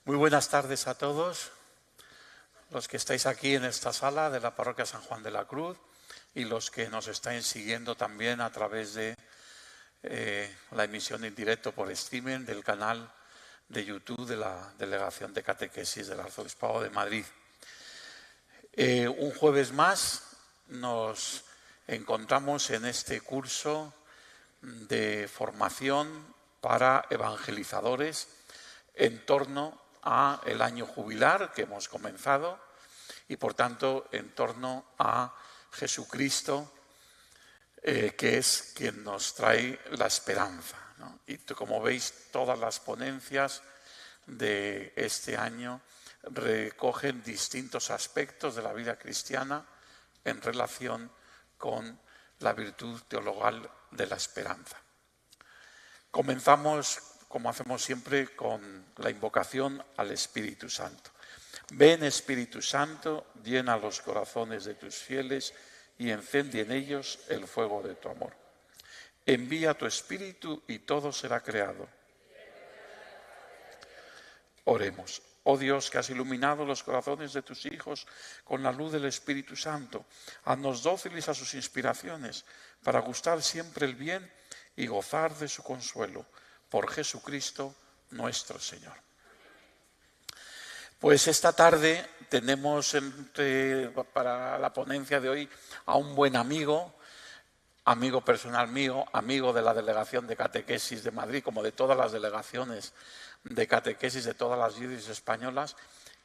Muy buenas tardes a todos los que estáis aquí en esta sala de la Parroquia San Juan de la Cruz y los que nos estáis siguiendo también a través de la emisión en directo por streaming del canal de YouTube de la Delegación de Catequesis del Arzobispado de Madrid. Un jueves más nos encontramos en este curso de formación para evangelizadores en torno a el año jubilar que hemos comenzado y por tanto en torno a Jesucristo, que es quien nos trae la esperanza, ¿no? Y como veis, todas las ponencias de este año recogen distintos aspectos de la vida cristiana en relación con la virtud teologal de la esperanza. Comenzamos, como hacemos siempre, con la invocación al Espíritu Santo. Ven, Espíritu Santo, llena los corazones de tus fieles y enciende en ellos el fuego de tu amor. Envía tu Espíritu y todo será creado. Oremos. Oh Dios, que has iluminado los corazones de tus hijos con la luz del Espíritu Santo, haznos dóciles a sus inspiraciones, para gustar siempre el bien y gozar de su consuelo. Por Jesucristo nuestro Señor. Pues esta tarde tenemos para la ponencia de hoy a un buen amigo personal mío, amigo de la Delegación de Catequesis de Madrid, como de todas las delegaciones de catequesis de todas las diócesis españolas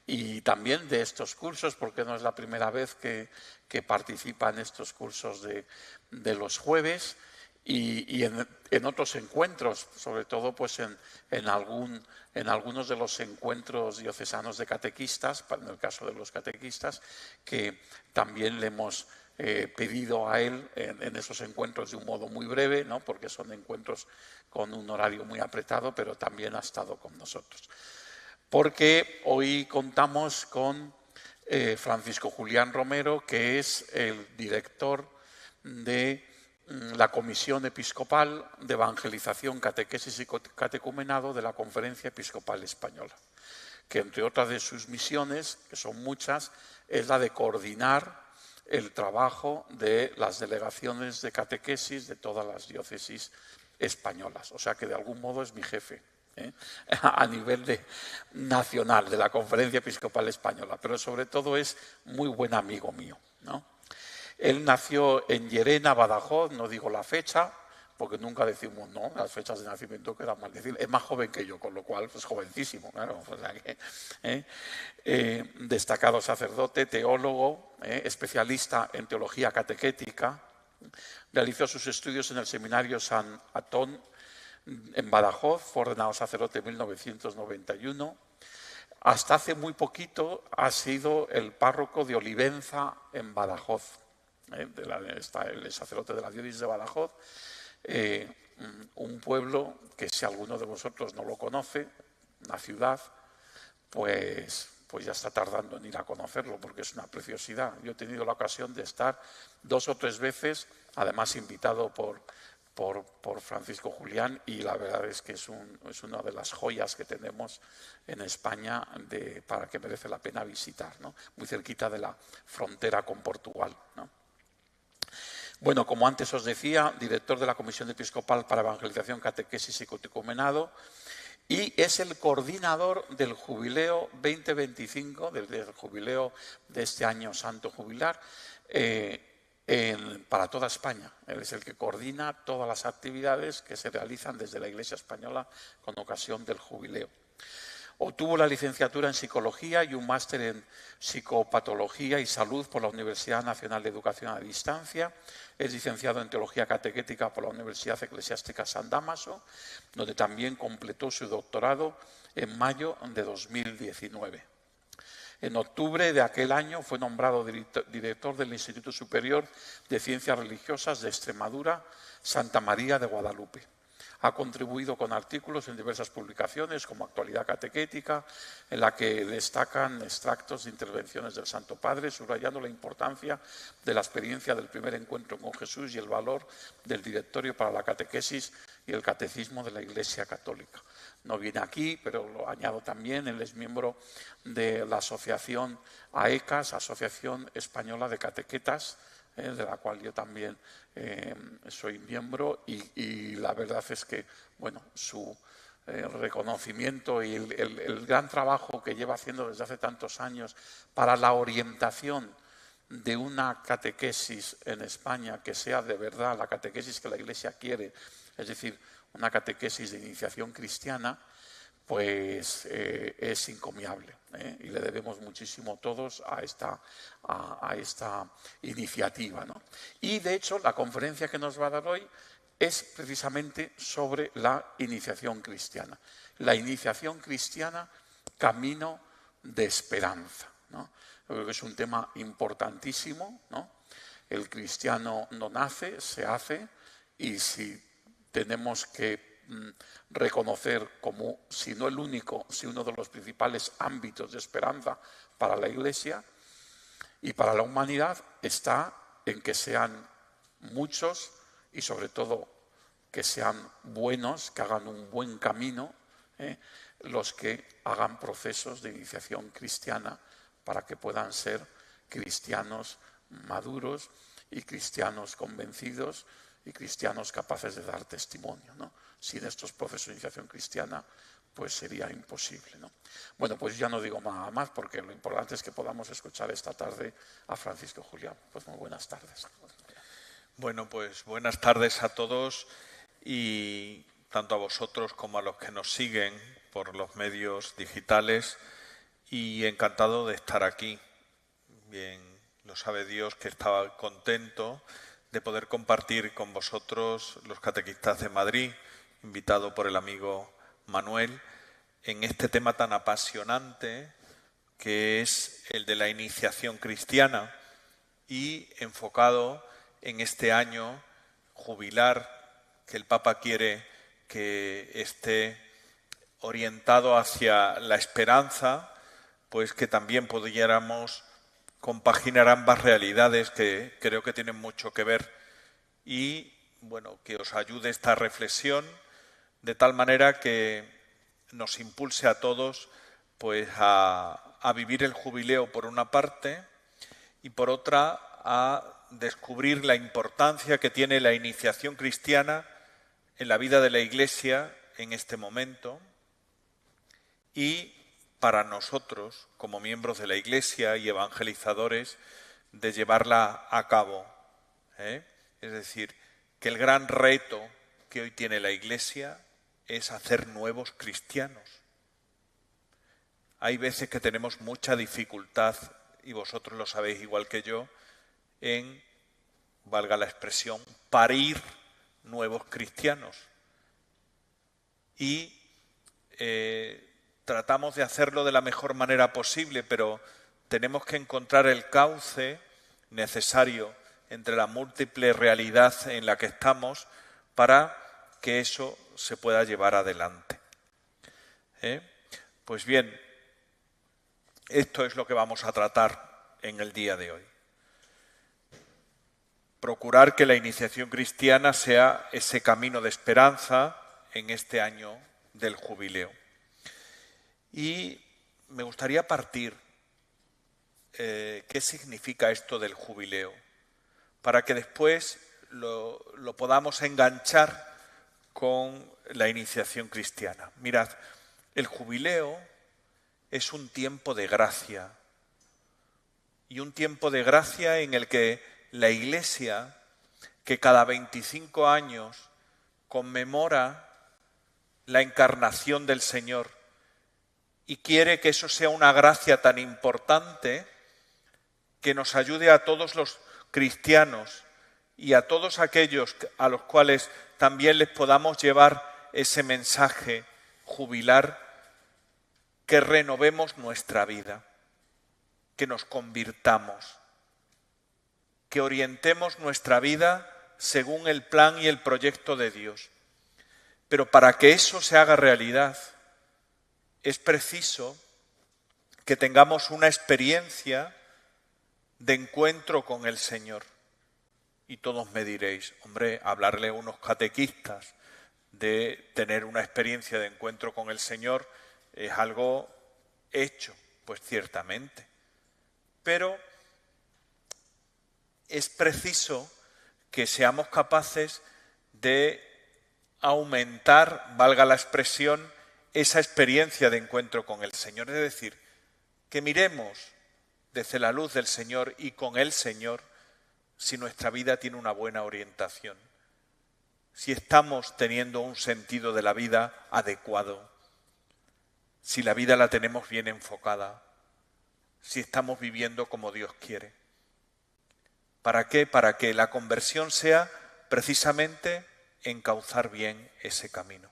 y también de estos cursos, porque no es la primera vez que participa en estos cursos de los jueves y en otros encuentros, sobre todo pues en algunos de los encuentros diocesanos de catequistas, en el caso de los catequistas, que también le hemos pedido a él en esos encuentros de un modo muy breve, ¿no? Porque son encuentros con un horario muy apretado, pero también ha estado con nosotros. Porque hoy contamos con Francisco Julián Romero, que es el director de la Comisión Episcopal de Evangelización, Catequesis y Catecumenado de la Conferencia Episcopal Española, que entre otras de sus misiones, que son muchas, es la de coordinar el trabajo de las delegaciones de catequesis de todas las diócesis españolas. O sea que de algún modo es mi jefe, a nivel nacional de la Conferencia Episcopal Española, pero sobre todo es muy buen amigo mío, ¿no? Él nació en Llerena, Badajoz, no digo la fecha, porque nunca decimos no, las fechas de nacimiento quedan mal decir. Es más joven que yo, con lo cual, pues jovencísimo, claro. O sea que, destacado sacerdote, teólogo, especialista en teología catequética. Realizó sus estudios en el Seminario San Antón en Badajoz, fue ordenado sacerdote en 1991. Hasta hace muy poquito ha sido el párroco de Olivenza en Badajoz. Está el sacerdote de la diócesis de Badajoz, un pueblo que si alguno de vosotros no lo conoce, una ciudad, pues ya está tardando en ir a conocerlo porque es una preciosidad. Yo he tenido la ocasión de estar 2 o 3 veces, además invitado por Francisco Julián, y la verdad es que es una de las joyas que tenemos en España para que merece la pena visitar, ¿no? Muy cerquita de la frontera con Portugal, ¿no? Bueno, como antes os decía, director de la Comisión Episcopal para Evangelización, Catequesis y Catecumenado, y es el coordinador del Jubileo 2025, del jubileo de este año santo jubilar, para toda España. Él es el que coordina todas las actividades que se realizan desde la Iglesia Española con ocasión del jubileo. Obtuvo la licenciatura en Psicología y un máster en Psicopatología y Salud por la Universidad Nacional de Educación a Distancia. Es licenciado en Teología Catequética por la Universidad Eclesiástica San Dámaso, donde también completó su doctorado en mayo de 2019. En octubre de aquel año fue nombrado director del Instituto Superior de Ciencias Religiosas de Extremadura, Santa María de Guadalupe. Ha contribuido con artículos en diversas publicaciones como Actualidad Catequética, en la que destacan extractos de intervenciones del Santo Padre, subrayando la importancia de la experiencia del primer encuentro con Jesús y el valor del Directorio para la Catequesis y el Catecismo de la Iglesia Católica. No viene aquí, pero lo añado también, él es miembro de la asociación AECAS, Asociación Española de Catequetas, de la cual yo también soy miembro, y la verdad es que, bueno, su reconocimiento y el gran trabajo que lleva haciendo desde hace tantos años para la orientación de una catequesis en España que sea de verdad la catequesis que la Iglesia quiere, es decir, una catequesis de iniciación cristiana, pues es encomiable, y le debemos muchísimo todos a esta iniciativa, ¿no? Y de hecho la conferencia que nos va a dar hoy es precisamente sobre la iniciación cristiana. La iniciación cristiana, camino de esperanza, ¿no? Yo creo que es un tema importantísimo, ¿no? El cristiano no nace, se hace, y si tenemos que reconocer como, si no el único, si uno de los principales ámbitos de esperanza para la Iglesia y para la humanidad, está en que sean muchos y sobre todo que sean buenos, que hagan un buen camino, los que hagan procesos de iniciación cristiana para que puedan ser cristianos maduros y cristianos convencidos y cristianos capaces de dar testimonio, ¿no? Sin estos procesos de iniciación cristiana, pues sería imposible, ¿no? Bueno, pues ya no digo nada más porque lo importante es que podamos escuchar esta tarde a Francisco Julián. Pues muy buenas tardes. Bueno, pues buenas tardes a todos, y tanto a vosotros como a los que nos siguen por los medios digitales, y encantado de estar aquí. Bien, lo sabe Dios que estaba contento de poder compartir con vosotros, los catequistas de Madrid, invitado por el amigo Manuel, en este tema tan apasionante que es el de la iniciación cristiana, y enfocado en este año jubilar que el Papa quiere que esté orientado hacia la esperanza, pues que también pudiéramos compaginar ambas realidades que creo que tienen mucho que ver, y bueno, que os ayude esta reflexión de tal manera que nos impulse a todos pues a vivir el jubileo por una parte, y por otra a descubrir la importancia que tiene la iniciación cristiana en la vida de la Iglesia en este momento, y para nosotros, como miembros de la Iglesia y evangelizadores, de llevarla a cabo. Es decir, que el gran reto que hoy tiene la Iglesia es hacer nuevos cristianos. Hay veces que tenemos mucha dificultad, y vosotros lo sabéis igual que yo, en, valga la expresión, parir nuevos cristianos. Y tratamos de hacerlo de la mejor manera posible, pero tenemos que encontrar el cauce necesario entre la múltiple realidad en la que estamos para que eso se pueda llevar adelante. Pues bien, esto es lo que vamos a tratar en el día de hoy. Procurar que la iniciación cristiana sea ese camino de esperanza en este año del jubileo. Y me gustaría partir qué significa esto del jubileo, para que después lo podamos enganchar con la iniciación cristiana. Mirad, el jubileo es un tiempo de gracia, y un tiempo de gracia en el que la Iglesia, que cada 25 años conmemora la encarnación del Señor y quiere que eso sea una gracia tan importante que nos ayude a todos los cristianos y a todos aquellos a los cuales también les podamos llevar ese mensaje jubilar, que renovemos nuestra vida, que nos convirtamos, que orientemos nuestra vida según el plan y el proyecto de Dios. Pero para que eso se haga realidad, es preciso que tengamos una experiencia de encuentro con el Señor. Y todos me diréis, hombre, hablarle a unos catequistas de tener una experiencia de encuentro con el Señor es algo hecho, pues ciertamente. Pero es preciso que seamos capaces de aumentar, valga la expresión, esa experiencia de encuentro con el Señor. Es decir, que miremos desde la luz del Señor y con el Señor si nuestra vida tiene una buena orientación, si estamos teniendo un sentido de la vida adecuado, si la vida la tenemos bien enfocada, si estamos viviendo como Dios quiere. ¿Para qué? Para que la conversión sea precisamente encauzar bien ese camino.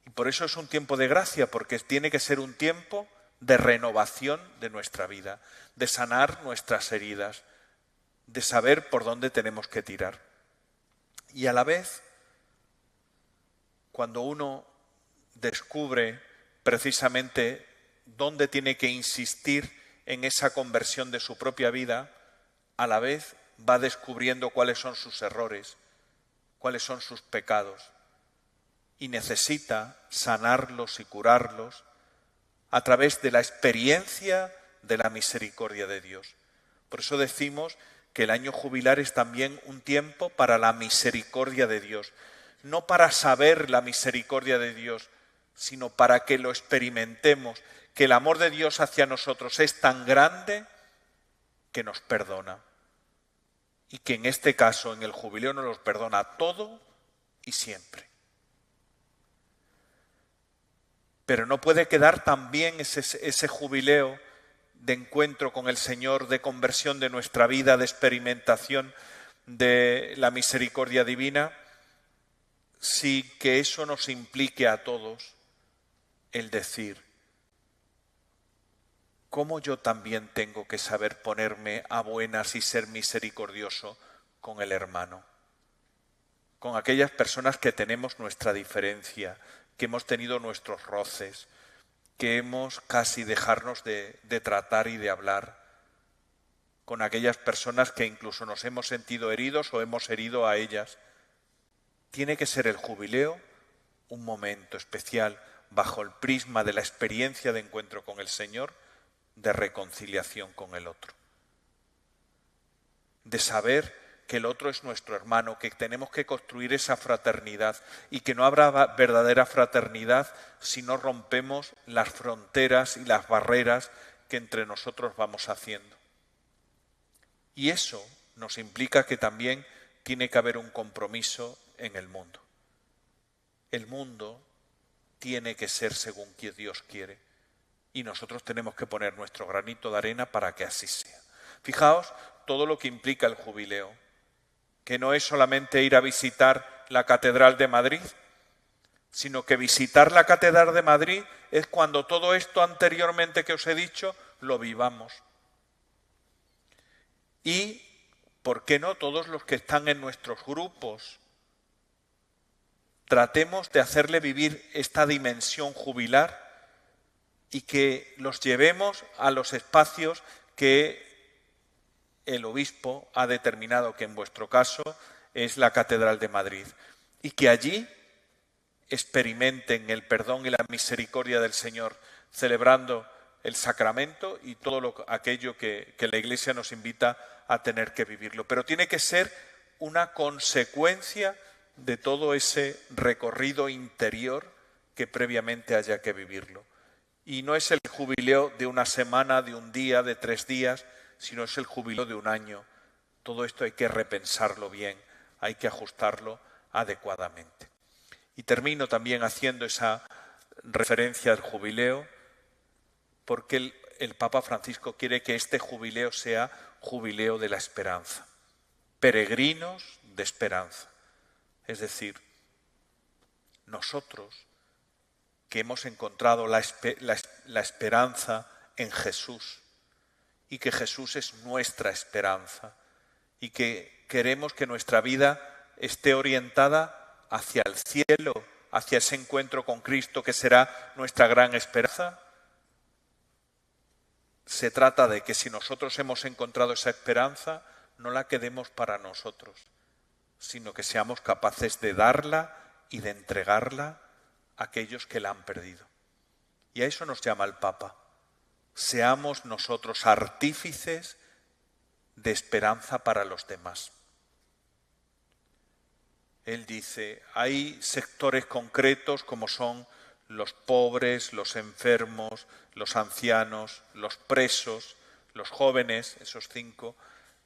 Y por eso es un tiempo de gracia, porque tiene que ser un tiempo de renovación de nuestra vida, de sanar nuestras heridas, de saber por dónde tenemos que tirar. Y a la vez, cuando uno descubre precisamente dónde tiene que insistir en esa conversión de su propia vida, a la vez va descubriendo cuáles son sus errores, cuáles son sus pecados, y necesita sanarlos y curarlos a través de la experiencia de la misericordia de Dios. Por eso decimos que el año jubilar es también un tiempo para la misericordia de Dios, no para saber la misericordia de Dios, sino para que lo experimentemos, que el amor de Dios hacia nosotros es tan grande que nos perdona. Y que en este caso, en el jubileo, nos los perdona todo y siempre. Pero no puede quedar también ese jubileo de encuentro con el Señor, de conversión de nuestra vida, de experimentación de la misericordia divina, sin que eso nos implique a todos el decir: ¿cómo yo también tengo que saber ponerme a buenas y ser misericordioso con el hermano? Con aquellas personas que tenemos nuestra diferencia, que hemos tenido nuestros roces, que hemos casi dejarnos de tratar y de hablar, con aquellas personas que incluso nos hemos sentido heridos o hemos herido a ellas. Tiene que ser el jubileo un momento especial bajo el prisma de la experiencia de encuentro con el Señor, de reconciliación con el otro, de saber que el otro es nuestro hermano, que tenemos que construir esa fraternidad y que no habrá verdadera fraternidad si no rompemos las fronteras y las barreras que entre nosotros vamos haciendo. Y eso nos implica que también tiene que haber un compromiso en el mundo. El mundo tiene que ser según que Dios quiere. Y nosotros tenemos que poner nuestro granito de arena para que así sea. Fijaos todo lo que implica el jubileo, que no es solamente ir a visitar la Catedral de Madrid, sino que visitar la Catedral de Madrid es cuando todo esto anteriormente que os he dicho lo vivamos. Y, ¿por qué no todos los que están en nuestros grupos? Tratemos de hacerle vivir esta dimensión jubilar y que los llevemos a los espacios que el obispo ha determinado, que en vuestro caso es la Catedral de Madrid, y que allí experimenten el perdón y la misericordia del Señor, celebrando el sacramento y todo aquello que la Iglesia nos invita a tener que vivirlo. Pero tiene que ser una consecuencia de todo ese recorrido interior que previamente haya que vivirlo. Y no es el jubileo de una semana, de un día, de 3 días, sino es el jubileo de un año. Todo esto hay que repensarlo bien, hay que ajustarlo adecuadamente. Y termino también haciendo esa referencia al jubileo, porque el Papa Francisco quiere que este jubileo sea jubileo de la esperanza, peregrinos de esperanza. Es decir, nosotros que hemos encontrado la esperanza en Jesús y que Jesús es nuestra esperanza y que queremos que nuestra vida esté orientada hacia el cielo, hacia ese encuentro con Cristo que será nuestra gran esperanza. Se trata de que si nosotros hemos encontrado esa esperanza, no la quedemos para nosotros, sino que seamos capaces de darla y de entregarla a aquellos que la han perdido. Y a eso nos llama el Papa. Seamos nosotros artífices de esperanza para los demás. Él dice, hay sectores concretos como son los pobres, los enfermos, los ancianos, los presos, los jóvenes, esos 5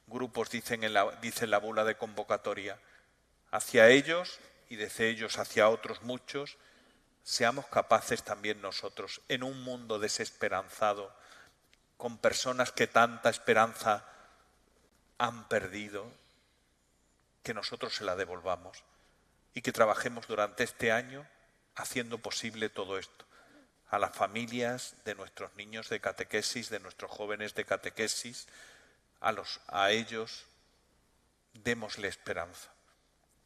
grupos dice la bula de convocatoria. Hacia ellos y desde ellos hacia otros muchos, seamos capaces también nosotros, en un mundo desesperanzado, con personas que tanta esperanza han perdido, que nosotros se la devolvamos y que trabajemos durante este año haciendo posible todo esto. A las familias de nuestros niños de catequesis, de nuestros jóvenes de catequesis, a ellos démosle esperanza.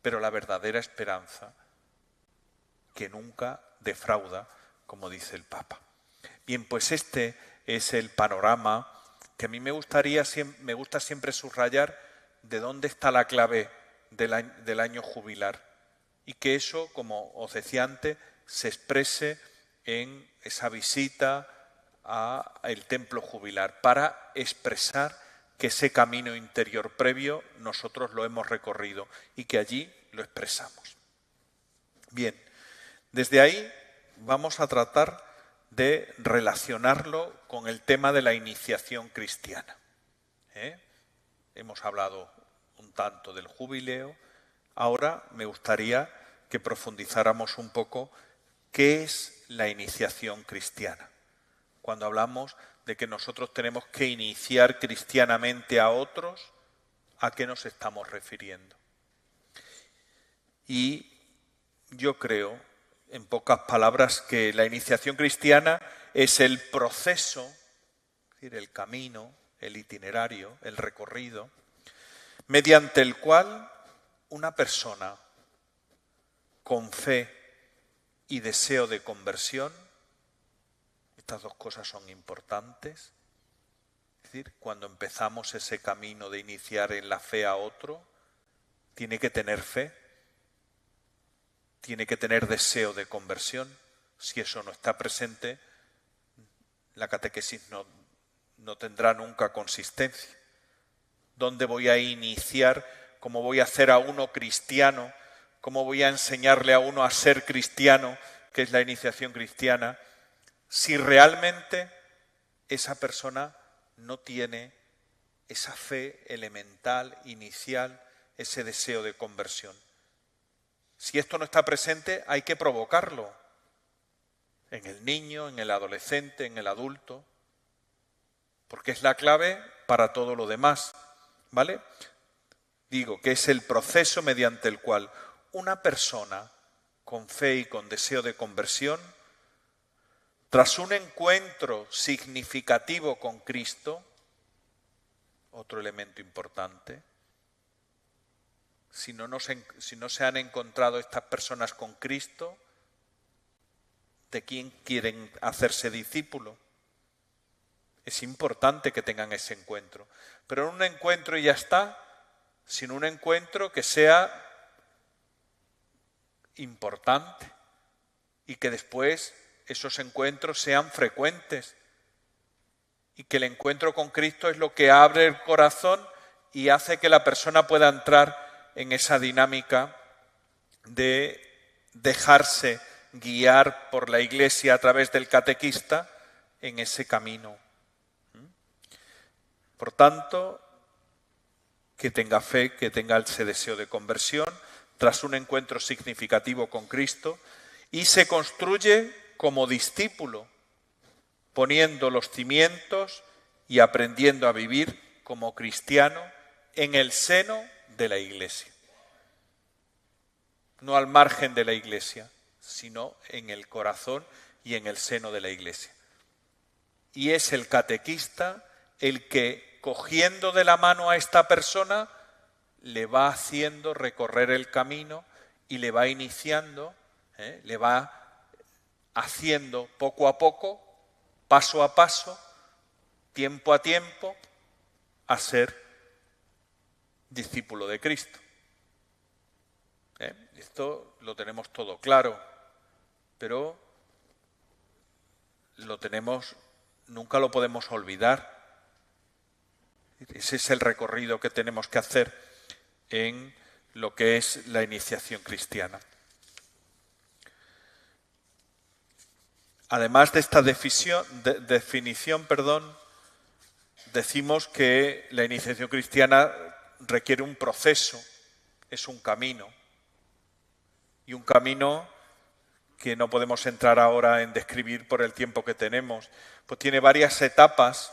Pero la verdadera esperanza que nunca defrauda, como dice el Papa. Bien, pues este es el panorama que a mí me gusta siempre subrayar de dónde está la clave del año jubilar y que eso, como os decía antes, se exprese en esa visita al templo jubilar para expresar que ese camino interior previo nosotros lo hemos recorrido y que allí lo expresamos. Bien, desde ahí vamos a tratar de relacionarlo con el tema de la iniciación cristiana. Hemos hablado un tanto del jubileo, ahora me gustaría que profundizáramos un poco qué es la iniciación cristiana. Cuando hablamos de que nosotros tenemos que iniciar cristianamente a otros, ¿a qué nos estamos refiriendo? Y yo creo, en pocas palabras, que la iniciación cristiana es el proceso, es decir, el camino, el itinerario, el recorrido, mediante el cual una persona con fe y deseo de conversión, estas dos cosas son importantes, es decir, cuando empezamos ese camino de iniciar en la fe a otro, tiene que tener fe, tiene que tener deseo de conversión. Si eso no está presente, la catequesis no tendrá nunca consistencia. ¿Dónde voy a iniciar? ¿Cómo voy a hacer a uno cristiano? ¿Cómo voy a enseñarle a uno a ser cristiano, que es la iniciación cristiana, si realmente esa persona no tiene esa fe elemental, inicial, ese deseo de conversión? Si esto no está presente, hay que provocarlo en el niño, en el adolescente, en el adulto, porque es la clave para todo lo demás, ¿vale? Digo que es el proceso mediante el cual una persona con fe y con deseo de conversión, tras un encuentro significativo con Cristo, otro elemento importante, si no se han encontrado estas personas con Cristo, ¿de quién quieren hacerse discípulo? Es importante que tengan ese encuentro, pero no un encuentro y ya está, sino un encuentro que sea importante y que después esos encuentros sean frecuentes y que el encuentro con Cristo es lo que abre el corazón y hace que la persona pueda entrar en esa dinámica de dejarse guiar por la Iglesia a través del catequista en ese camino. Por tanto, que tenga fe, que tenga ese deseo de conversión tras un encuentro significativo con Cristo y se construye como discípulo, poniendo los cimientos y aprendiendo a vivir como cristiano en el seno de la Iglesia. No al margen de la Iglesia, sino en el corazón y en el seno de la Iglesia. Y es el catequista el que, cogiendo de la mano a esta persona, le va haciendo recorrer el camino y le va iniciando, le va haciendo poco a poco, paso a paso, tiempo a tiempo, a ser discípulo de Cristo. esto lo tenemos todo claro, pero nunca lo podemos olvidar. Ese es el recorrido que tenemos que hacer en lo que es la iniciación cristiana. Además de esta definición, decimos que la iniciación cristiana requiere un proceso, es un camino. Y un camino que no podemos entrar ahora en describir por el tiempo que tenemos, pues tiene varias etapas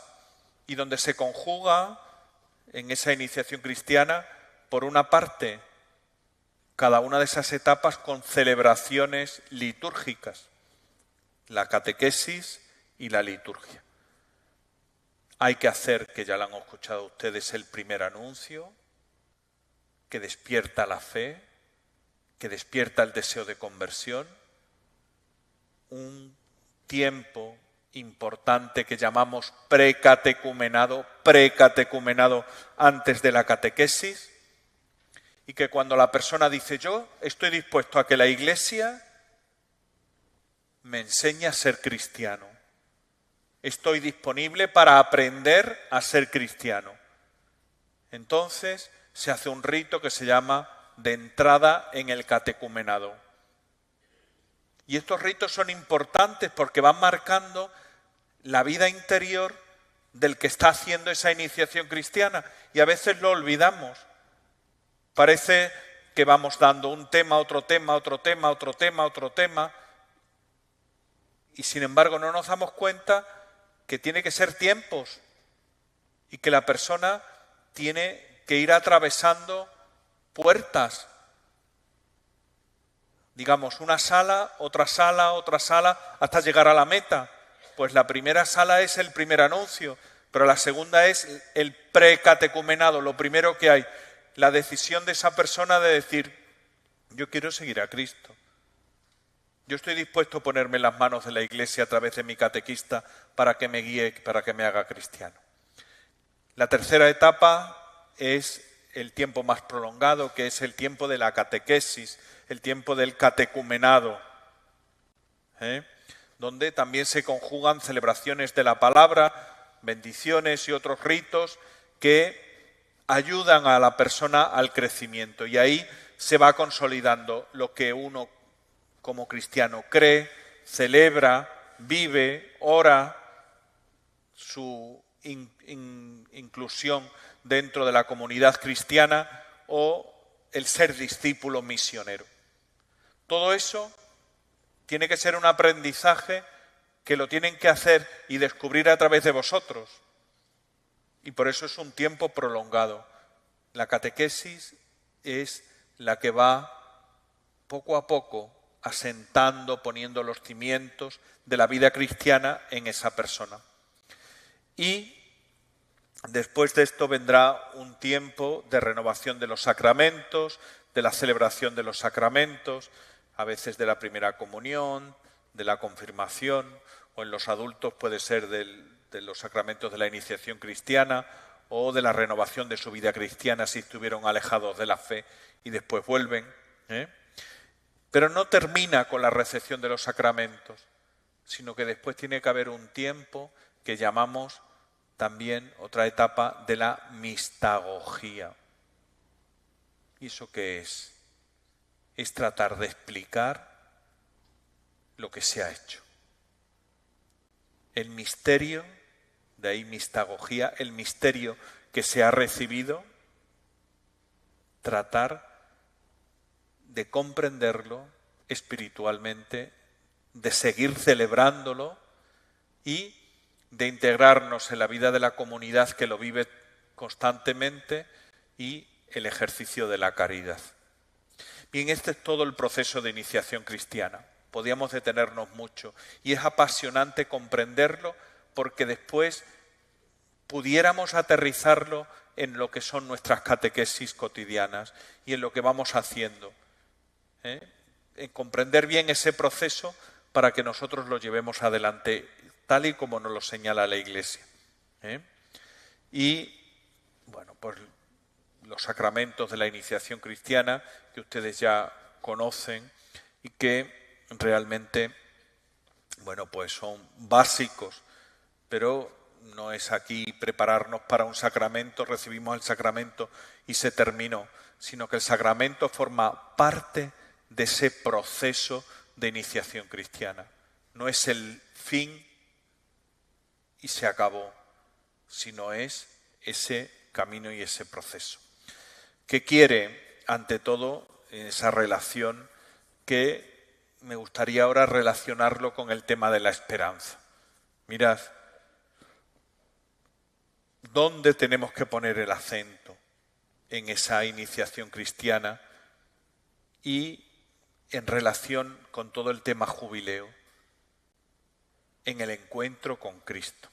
y donde se conjuga en esa iniciación cristiana, por una parte, cada una de esas etapas con celebraciones litúrgicas, la catequesis y la liturgia. Hay que hacer, que ya lo han escuchado ustedes, el primer anuncio, que despierta la fe, que despierta el deseo de conversión, un tiempo importante que llamamos precatecumenado antes de la catequesis, y que cuando la persona dice yo estoy dispuesto a que la Iglesia me enseñe a ser cristiano, estoy disponible para aprender a ser cristiano, entonces se hace un rito que se llama de entrada en el catecumenado. Y estos ritos son importantes porque van marcando la vida interior del que está haciendo esa iniciación cristiana, y a veces lo olvidamos. Parece que vamos dando un tema, otro tema, otro tema, otro tema, otro tema, y sin embargo no nos damos cuenta que tiene que ser tiempos y que la persona tiene que ir atravesando puertas. Digamos, una sala, otra sala, otra sala, hasta llegar a la meta. Pues la primera sala es el primer anuncio, pero la segunda es el precatecumenado, lo primero que hay, la decisión de esa persona de decir, yo quiero seguir a Cristo. Yo estoy dispuesto a ponerme en las manos de la Iglesia a través de mi catequista para que me guíe, para que me haga cristiano. La tercera etapa es el tiempo más prolongado, que es el tiempo de la catequesis, el tiempo del catecumenado, donde también se conjugan celebraciones de la palabra, bendiciones y otros ritos que ayudan a la persona al crecimiento. Y ahí se va consolidando lo que uno como cristiano cree, celebra, vive, ora, su inclusión dentro de la comunidad cristiana o el ser discípulo misionero. Todo eso tiene que ser un aprendizaje que lo tienen que hacer y descubrir a través de vosotros. Y por eso es un tiempo prolongado. La catequesis es la que va poco a poco asentando, poniendo los cimientos de la vida cristiana en esa persona. Y después de esto vendrá un tiempo de renovación de los sacramentos, de la celebración de los sacramentos, a veces de la primera comunión, de la confirmación, o en los adultos puede ser de los sacramentos de la iniciación cristiana o de la renovación de su vida cristiana si estuvieron alejados de la fe y después vuelven. Pero no termina con la recepción de los sacramentos, sino que después tiene que haber un tiempo que llamamos también otra etapa de la mistagogía. ¿Y eso qué es? Es tratar de explicar lo que se ha hecho. El misterio, de ahí mistagogía, el misterio que se ha recibido, tratar de comprenderlo espiritualmente, de seguir celebrándolo y de integrarnos en la vida de la comunidad que lo vive constantemente y el ejercicio de la caridad. Bien, este es todo el proceso de iniciación cristiana. Podríamos detenernos mucho y es apasionante comprenderlo porque después pudiéramos aterrizarlo en lo que son nuestras catequesis cotidianas y en lo que vamos haciendo. En comprender bien ese proceso para que nosotros lo llevemos adelante tal y como nos lo señala la Iglesia. Y, bueno, pues los sacramentos de la iniciación cristiana que ustedes ya conocen y que realmente, bueno, pues son básicos, pero no es aquí prepararnos para un sacramento, recibimos el sacramento y se terminó, sino que el sacramento forma parte de ese proceso de iniciación cristiana. No es el fin y se acabó, sino es ese camino y ese proceso. ¿Qué quiere, ante todo, esa relación que me gustaría ahora relacionarlo con el tema de la esperanza? Mirad, ¿dónde tenemos que poner el acento en esa iniciación cristiana y en relación con todo el tema jubileo? En el encuentro con Cristo.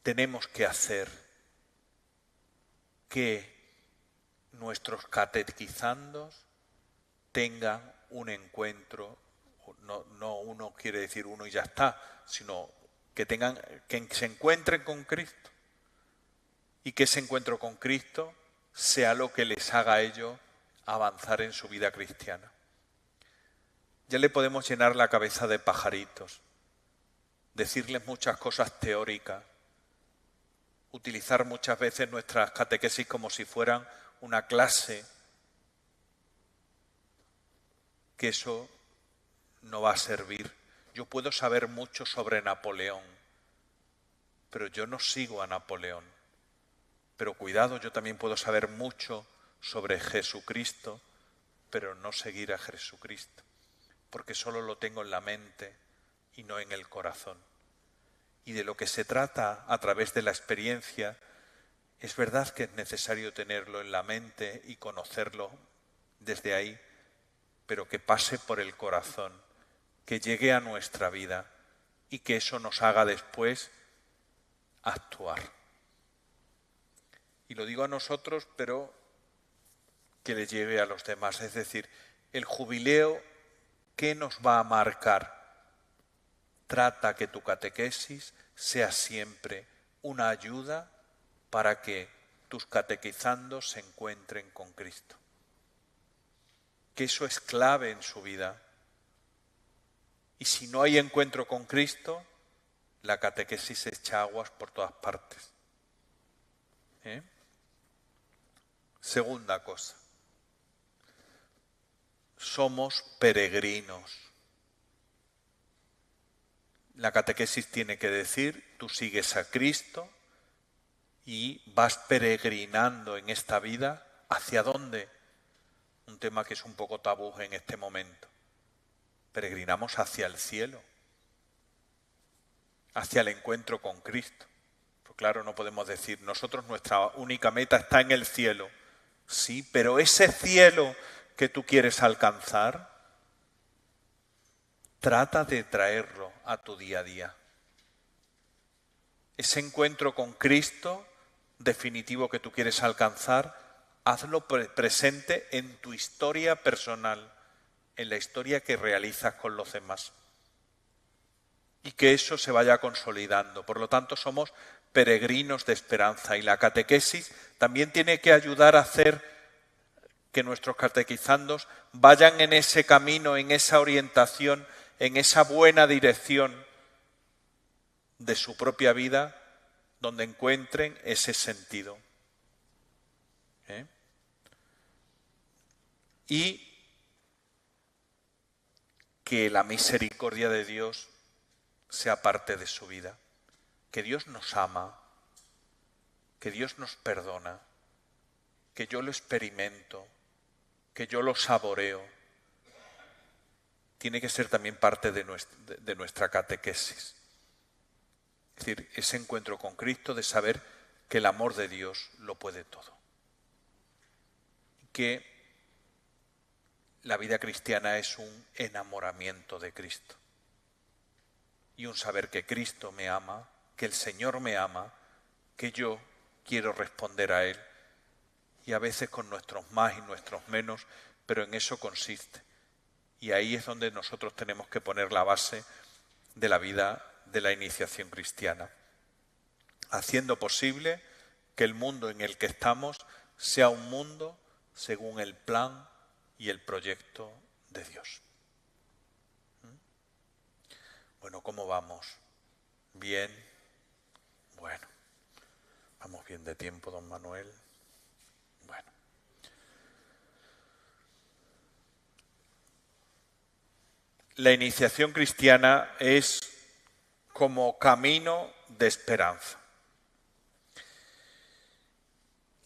Tenemos que hacer que nuestros catequizandos tengan un encuentro, no uno quiere decir uno y ya está, sino que se encuentren con Cristo y que ese encuentro con Cristo sea lo que les haga a ellos avanzar en su vida cristiana. Ya le podemos llenar la cabeza de pajaritos, decirles muchas cosas teóricas, utilizar muchas veces nuestras catequesis como si fueran una clase, que eso no va a servir. Yo puedo saber mucho sobre Napoleón, pero yo no sigo a Napoleón. Pero cuidado, yo también puedo saber mucho sobre Jesucristo, pero no seguir a Jesucristo, porque solo lo tengo en la mente y no en el corazón. Y de lo que se trata a través de la experiencia, es verdad que es necesario tenerlo en la mente y conocerlo desde ahí, pero que pase por el corazón, que llegue a nuestra vida y que eso nos haga después actuar. Y lo digo a nosotros, pero que le llegue a los demás. Es decir, el jubileo, ¿qué nos va a marcar? Trata que tu catequesis sea siempre una ayuda para que tus catequizandos se encuentren con Cristo. Que eso es clave en su vida. Y si no hay encuentro con Cristo, la catequesis echa aguas por todas partes. Segunda cosa. Somos peregrinos. La catequesis tiene que decir, tú sigues a Cristo y vas peregrinando en esta vida. ¿Hacia dónde? Un tema que es un poco tabú en este momento. Peregrinamos hacia el cielo, hacia el encuentro con Cristo. Pues claro, no podemos decir, nosotros nuestra única meta está en el cielo. Sí, pero ese cielo que tú quieres alcanzar, trata de traerlo a tu día a día. Ese encuentro con Cristo definitivo que tú quieres alcanzar, hazlo presente en tu historia personal, en la historia que realizas con los demás. Y que eso se vaya consolidando. Por lo tanto, somos peregrinos de esperanza. Y la catequesis también tiene que ayudar a hacer que nuestros catequizandos vayan en ese camino, en esa orientación, en esa buena dirección de su propia vida, donde encuentren ese sentido. Y que la misericordia de Dios sea parte de su vida. Que Dios nos ama, que Dios nos perdona, que yo lo experimento, que yo lo saboreo. Tiene que ser también parte de nuestra catequesis. Es decir, ese encuentro con Cristo de saber que el amor de Dios lo puede todo. Que la vida cristiana es un enamoramiento de Cristo. Y un saber que Cristo me ama, que el Señor me ama, que yo quiero responder a Él. Y a veces con nuestros más y nuestros menos, pero en eso consiste. Y ahí es donde nosotros tenemos que poner la base de la vida de la iniciación cristiana, haciendo posible que el mundo en el que estamos sea un mundo según el plan y el proyecto de Dios. Bueno, ¿cómo vamos? ¿Bien? Bueno, vamos bien de tiempo, don Manuel. Bueno. La iniciación cristiana es como camino de esperanza.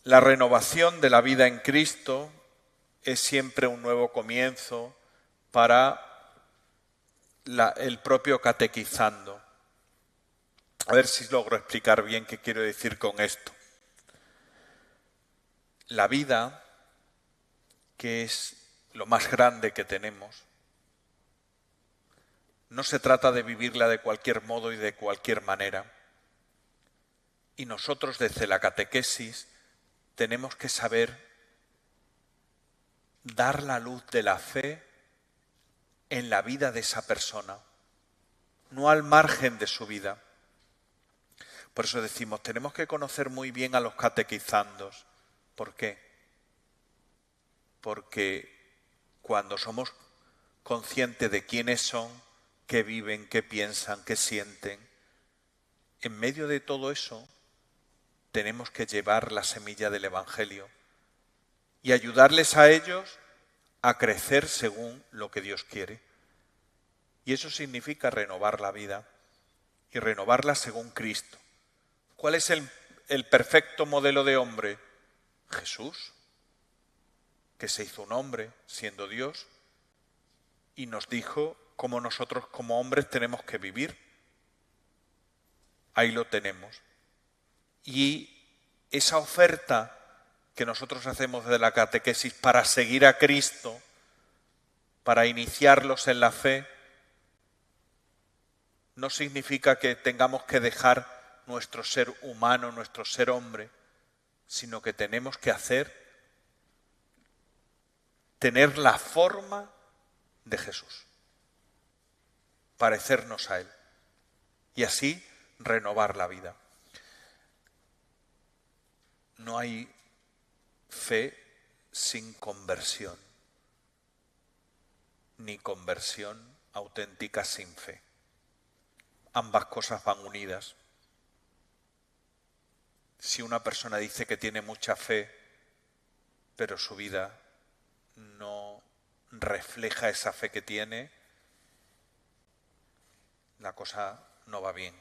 La renovación de la vida en Cristo es siempre un nuevo comienzo para el propio catequizando. A ver si logro explicar bien qué quiero decir con esto. La vida, que es lo más grande que tenemos, no se trata de vivirla de cualquier modo y de cualquier manera. Y nosotros desde la catequesis tenemos que saber dar la luz de la fe en la vida de esa persona, no al margen de su vida. Por eso decimos, tenemos que conocer muy bien a los catequizandos. ¿Por qué? Porque cuando somos conscientes de quiénes son, qué viven, qué piensan, qué sienten, en medio de todo eso tenemos que llevar la semilla del Evangelio y ayudarles a ellos a crecer según lo que Dios quiere. Y eso significa renovar la vida y renovarla según Cristo. ¿Cuál es el perfecto modelo de hombre? Jesús, que se hizo un hombre siendo Dios y nos dijo cómo nosotros como hombres tenemos que vivir. Ahí lo tenemos. Y esa oferta que nosotros hacemos de la catequesis para seguir a Cristo, para iniciarlos en la fe, no significa que tengamos que dejar nuestro ser humano, nuestro ser hombre, sino que tenemos que tener la forma de Jesús, parecernos a Él y así renovar la vida. No hay fe sin conversión, ni conversión auténtica sin fe. Ambas cosas van unidas. Si una persona dice que tiene mucha fe, pero su vida no refleja esa fe que tiene, la cosa no va bien.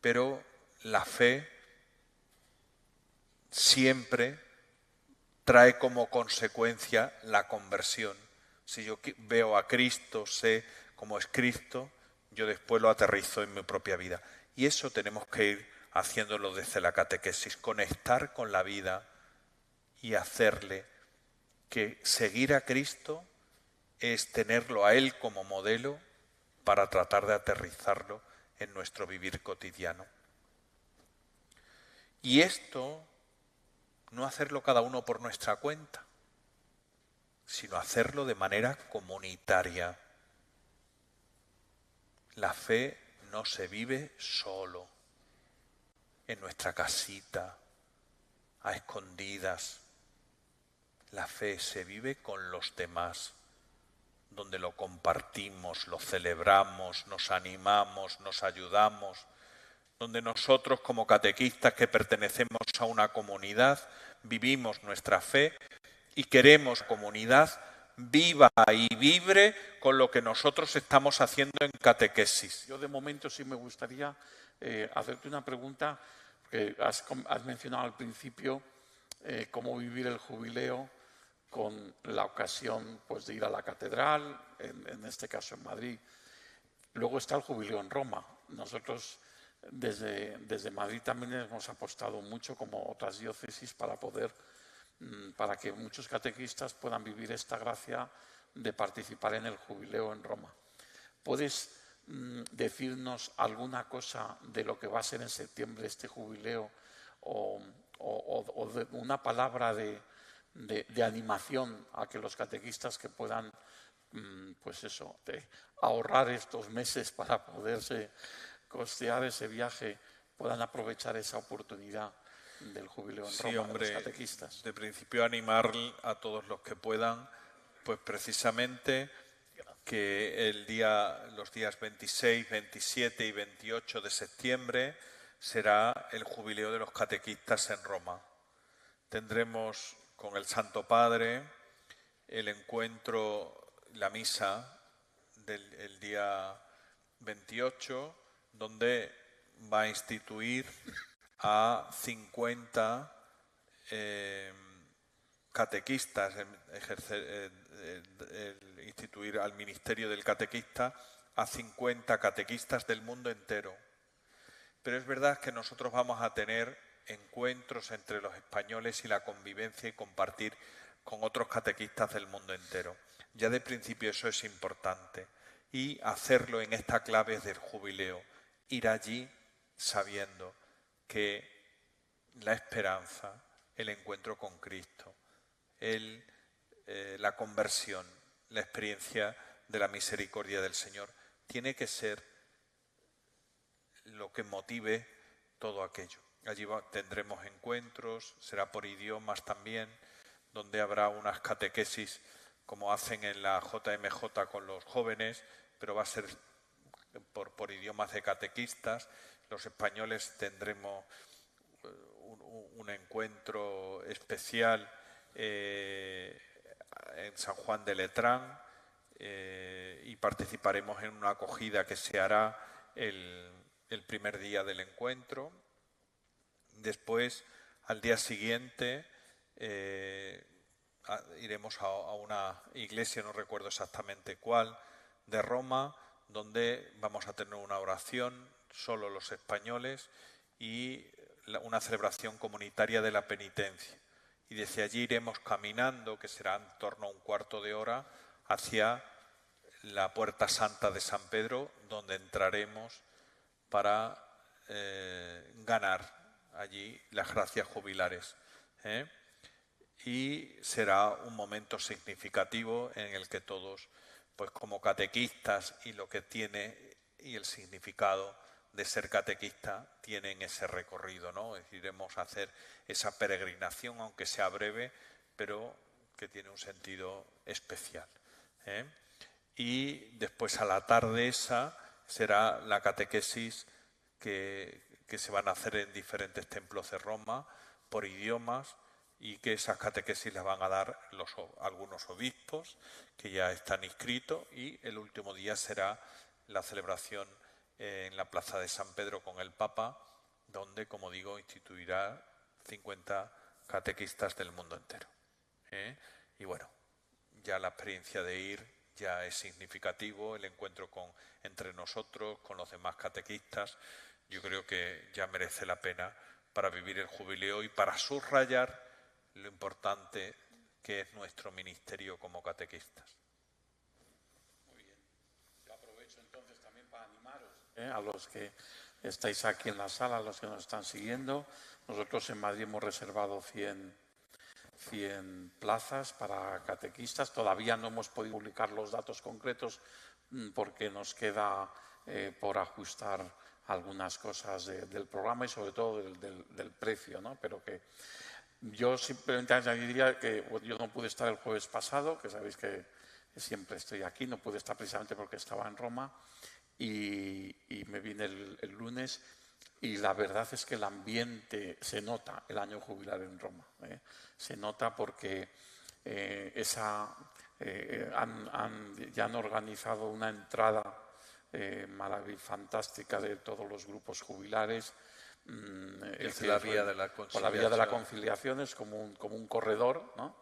Pero la fe siempre trae como consecuencia la conversión. Si yo veo a Cristo, sé cómo es Cristo, yo después lo aterrizo en mi propia vida. Y eso tenemos que ir haciéndolo desde la catequesis, conectar con la vida y hacerle que seguir a Cristo es tenerlo a Él como modelo para tratar de aterrizarlo en nuestro vivir cotidiano. Y esto no hacerlo cada uno por nuestra cuenta, sino hacerlo de manera comunitaria. La fe no se vive solo, en nuestra casita, a escondidas. La fe se vive con los demás, donde lo compartimos, lo celebramos, nos animamos, nos ayudamos, donde nosotros como catequistas que pertenecemos a una comunidad vivimos nuestra fe y queremos comunidad viva y vibre con lo que nosotros estamos haciendo en catequesis. Yo de momento sí me gustaría hacerte una pregunta, porque has mencionado al principio cómo vivir el jubileo con la ocasión pues, de ir a la catedral, en este caso en Madrid. Luego está el jubileo en Roma. Nosotros desde Madrid también hemos apostado mucho, como otras diócesis, para que muchos catequistas puedan vivir esta gracia de participar en el jubileo en Roma. ¿Puedes decirnos alguna cosa de lo que va a ser en septiembre este jubileo o de una palabra de animación a que los catequistas que puedan ahorrar estos meses para poderse costear ese viaje puedan aprovechar esa oportunidad? del jubileo en Sí, Roma hombre, de los catequistas. de principio animar a todos los que puedan, pues precisamente que los días 26, 27 y 28 de septiembre será el jubileo de los catequistas en Roma. Tendremos con el Santo Padre el encuentro, la misa del día 28, donde va a instituir a 50 catequistas, instituir al ministerio del catequista a 50 catequistas del mundo entero. Pero es verdad que nosotros vamos a tener encuentros entre los españoles y la convivencia y compartir con otros catequistas del mundo entero. Ya de principio eso es importante. Y hacerlo en esta clave del jubileo. Ir allí sabiendo que la esperanza, el encuentro con Cristo, la conversión, la experiencia de la misericordia del Señor, tiene que ser lo que motive todo aquello. Allí tendremos encuentros, será por idiomas también, donde habrá unas catequesis como hacen en la JMJ con los jóvenes, pero va a ser por idiomas de catequistas. Los españoles tendremos un encuentro especial en San Juan de Letrán y participaremos en una acogida que se hará el primer día del encuentro. Después, al día siguiente, iremos a una iglesia, no recuerdo exactamente cuál, de Roma, donde vamos a tener una oración, solo los españoles, y una celebración comunitaria de la penitencia. Y desde allí iremos caminando, que será en torno a un cuarto de hora, hacia la Puerta Santa de San Pedro, donde entraremos para ganar allí las gracias jubilares. Y será un momento significativo en el que todos, pues como catequistas y lo que tiene y el significado de ser catequista tienen ese recorrido, ¿no? Es decir, iremos a hacer esa peregrinación, aunque sea breve, pero que tiene un sentido especial. Y después a la tarde esa será la catequesis que se van a hacer en diferentes templos de Roma por idiomas, y que esas catequesis las van a dar algunos obispos que ya están inscritos, y el último día será la celebración en la plaza de San Pedro con el Papa, donde, como digo, instituirá 50 catequistas del mundo entero. Y bueno, ya la experiencia de ir ya es significativo, el encuentro entre nosotros, con los demás catequistas, yo creo que ya merece la pena para vivir el jubileo y para subrayar lo importante que es nuestro ministerio como catequistas. Muy bien. Yo aprovecho entonces también para animaros a los que estáis aquí en la sala, a los que nos están siguiendo. Nosotros en Madrid hemos reservado 100 plazas para catequistas. Todavía no hemos podido publicar los datos concretos porque nos queda por ajustar algunas cosas del programa y sobre todo del precio, ¿no? Pero que yo simplemente añadiría que yo no pude estar el jueves pasado, que sabéis que siempre estoy aquí, no pude estar precisamente porque estaba en Roma, y me vine el lunes, y la verdad es que el ambiente se nota el año jubilar en Roma. Se nota porque ya han organizado una entrada fantástica de todos los grupos jubilares. La vía de la conciliación. Por la vía de la conciliación es como un corredor, ¿no?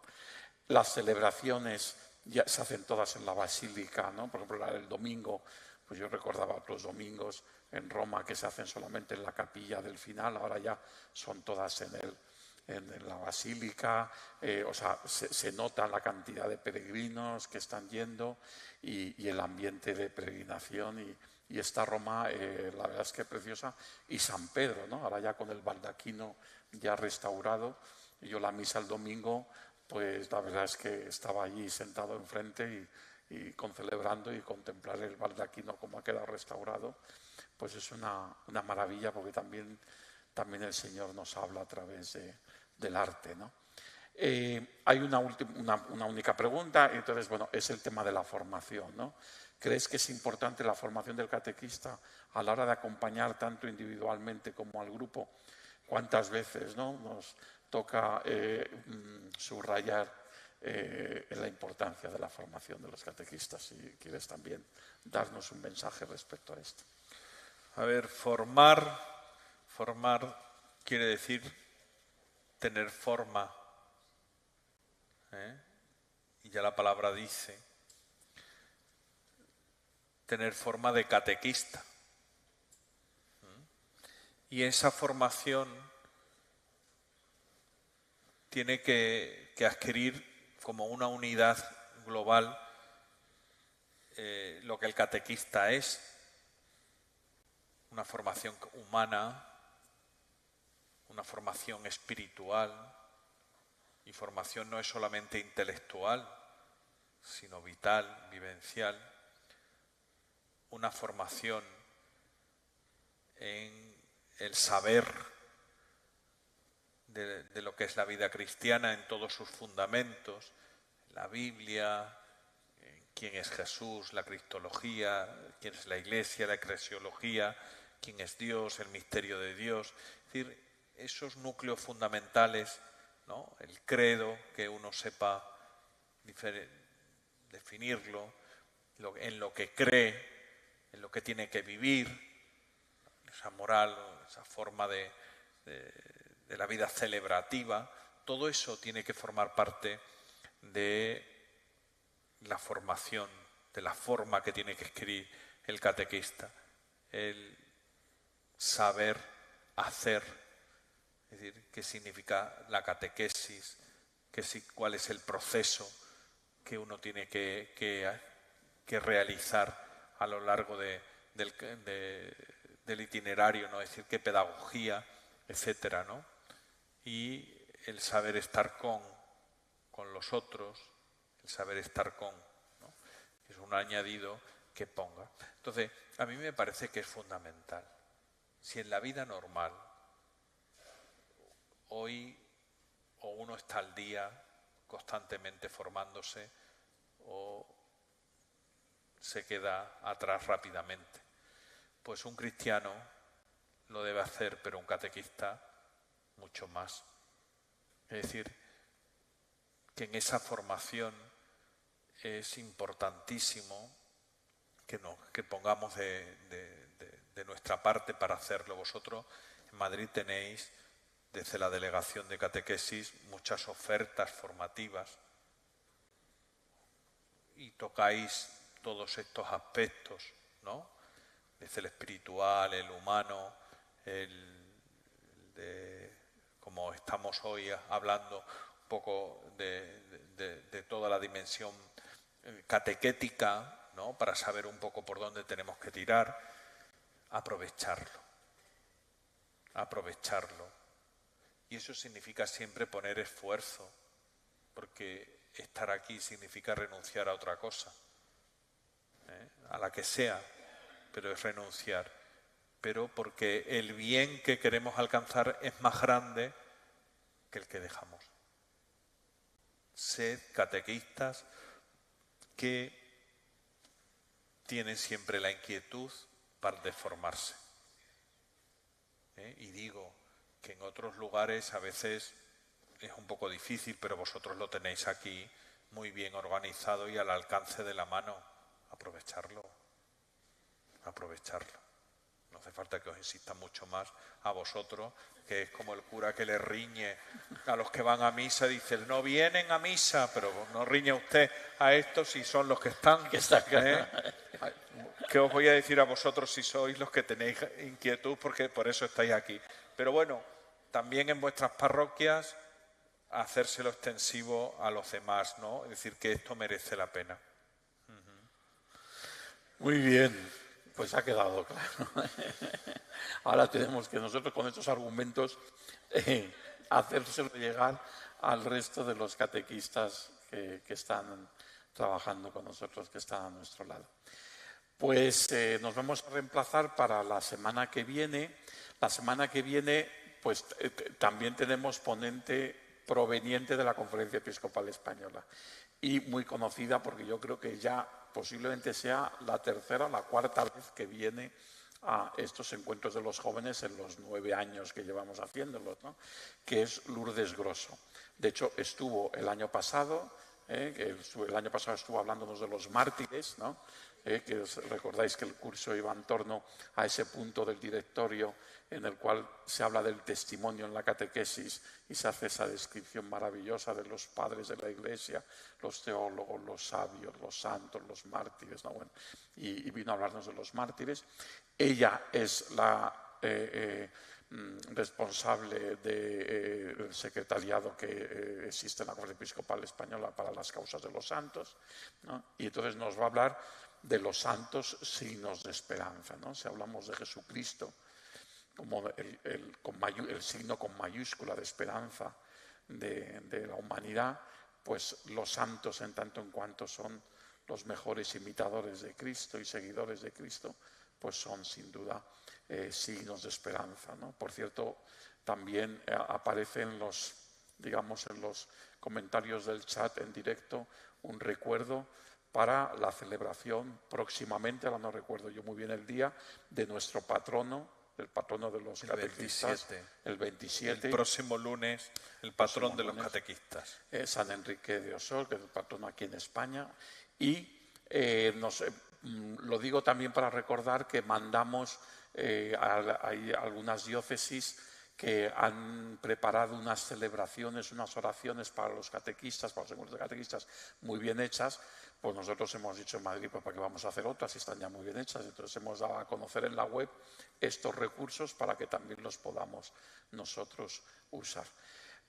Las celebraciones ya se hacen todas en la basílica, ¿no? Por ejemplo, la del domingo, pues yo recordaba otros domingos en Roma que se hacen solamente en la capilla del final, ahora ya son todas en la basílica. O sea, se nota la cantidad de peregrinos que están yendo y el ambiente de peregrinación, y esta Roma, la verdad es que preciosa, y San Pedro, ¿no? Ahora ya con el baldaquino ya restaurado. Yo la misa el domingo, pues la verdad es que estaba allí sentado enfrente y celebrando y contemplar el baldaquino como ha quedado restaurado, pues es una maravilla, porque también también el Señor nos habla a través del arte, ¿no? Hay una única pregunta, entonces, bueno, es el tema de la formación, ¿no? ¿Crees que es importante la formación del catequista a la hora de acompañar tanto individualmente como al grupo? ¿Cuántas veces, ¿no?, nos toca subrayar la importancia de la formación de los catequistas? Si quieres también darnos un mensaje respecto a esto. A ver, formar quiere decir tener forma, y ya la palabra dice, tener forma de catequista. Y esa formación tiene que adquirir como una unidad global lo que el catequista es, una formación humana, una formación espiritual, y formación no es solamente intelectual, sino vital, vivencial, una formación en el saber de lo que es la vida cristiana en todos sus fundamentos, la Biblia, quién es Jesús, la cristología, quién es la Iglesia, la eclesiología, quién es Dios, el misterio de Dios. Es decir, esos núcleos fundamentales, ¿no?, el credo, que uno sepa definirlo, en lo que cree, en lo que tiene que vivir, esa moral, esa forma de la vida celebrativa, todo eso tiene que formar parte de la formación, de la forma que tiene que escribir el catequista, el saber hacer, es decir, qué significa la catequesis, cuál es el proceso que uno tiene que realizar a lo largo del itinerario, ¿no? Es decir, qué pedagogía, etcétera, ¿no? Y el saber estar con los otros, el saber estar con, ¿no?, es un añadido que ponga. Entonces, a mí me parece que es fundamental. Si en la vida normal hoy o uno está al día constantemente formándose o se queda atrás rápidamente, pues un cristiano lo debe hacer, pero un catequista mucho más. Es decir, que en esa formación es importantísimo que pongamos de nuestra parte para hacerlo. Vosotros en Madrid tenéis, desde la Delegación de Catequesis, muchas ofertas formativas y tocáis todos estos aspectos, ¿no? Desde el espiritual, el humano, como estamos hoy hablando un poco de toda la dimensión catequética, ¿no?, para saber un poco por dónde tenemos que tirar, aprovecharlo. Y eso significa siempre poner esfuerzo, porque estar aquí significa renunciar a otra cosa, a la que sea, pero es renunciar. Pero porque el bien que queremos alcanzar es más grande que el que dejamos. Sed catequistas que tienen siempre la inquietud de formarse. Y digo que en otros lugares a veces es un poco difícil, pero vosotros lo tenéis aquí muy bien organizado y al alcance de la mano. Aprovecharlo. No hace falta que os insista mucho más a vosotros, que es como el cura que le riñe a los que van a misa, dice, no vienen a misa, pero no riñe usted a estos si son los que están. ¿Qué os voy a decir a vosotros si sois los que tenéis inquietud? Porque por eso estáis aquí. Pero bueno, también en vuestras parroquias hacérselo extensivo a los demás, ¿no? Es decir, que esto merece la pena. Muy bien, pues ha quedado claro. Ahora tenemos que nosotros con estos argumentos hacérselo llegar al resto de los catequistas que están trabajando con nosotros, que están a nuestro lado. Pues nos vamos a reemplazar para la semana que viene. La semana que viene pues también tenemos ponente proveniente de la Conferencia Episcopal Española y muy conocida porque yo creo que ya posiblemente sea la tercera o la cuarta vez que viene a estos encuentros de los jóvenes en los 9 años que llevamos haciéndolos, ¿no? Que es Lourdes Grosso. De hecho, estuvo el año pasado, el año pasado estuvo hablándonos de los mártires, ¿no? Que os recordáis que el curso iba en torno a ese punto del directorio en el cual se habla del testimonio en la catequesis y se hace esa descripción maravillosa de los padres de la Iglesia, los teólogos, los sabios, los santos, los mártires, ¿no? Bueno, y vino a hablarnos de los mártires. Ella es la responsable del secretariado que existe en la Conferencia Episcopal Española para las causas de los santos, ¿no? Y entonces nos va a hablar de los santos signos de esperanza, ¿no? Si hablamos de Jesucristo como el signo con mayúscula de esperanza de la humanidad, pues los santos, en tanto en cuanto son los mejores imitadores de Cristo y seguidores de Cristo, pues son sin duda signos de esperanza, ¿no? Por cierto, también aparece en los comentarios del chat en directo un recuerdo para la celebración próximamente, ahora no recuerdo yo muy bien el día, de nuestro patrono, el patrono de los catequistas, el 27. El próximo lunes, el patrón de los catequistas. San Enrique de Osor, que es el patrono aquí en España. Y lo digo también para recordar que mandamos hay algunas diócesis que han preparado unas celebraciones, unas oraciones para los catequistas, para los encuentros de catequistas muy bien hechas. Pues nosotros hemos dicho en Madrid, pues, ¿para qué vamos a hacer otras? Están ya muy bien hechas. Entonces hemos dado a conocer en la web estos recursos para que también los podamos nosotros usar.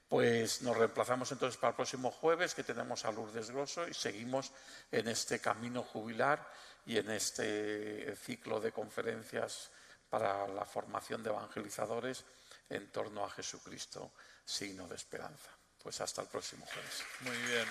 Pues nos reemplazamos entonces para el próximo jueves, que tenemos a Lourdes Grosso, y seguimos en este camino jubilar y en este ciclo de conferencias para la formación de evangelizadores en torno a Jesucristo, signo de esperanza. Pues hasta el próximo jueves. Muy bien.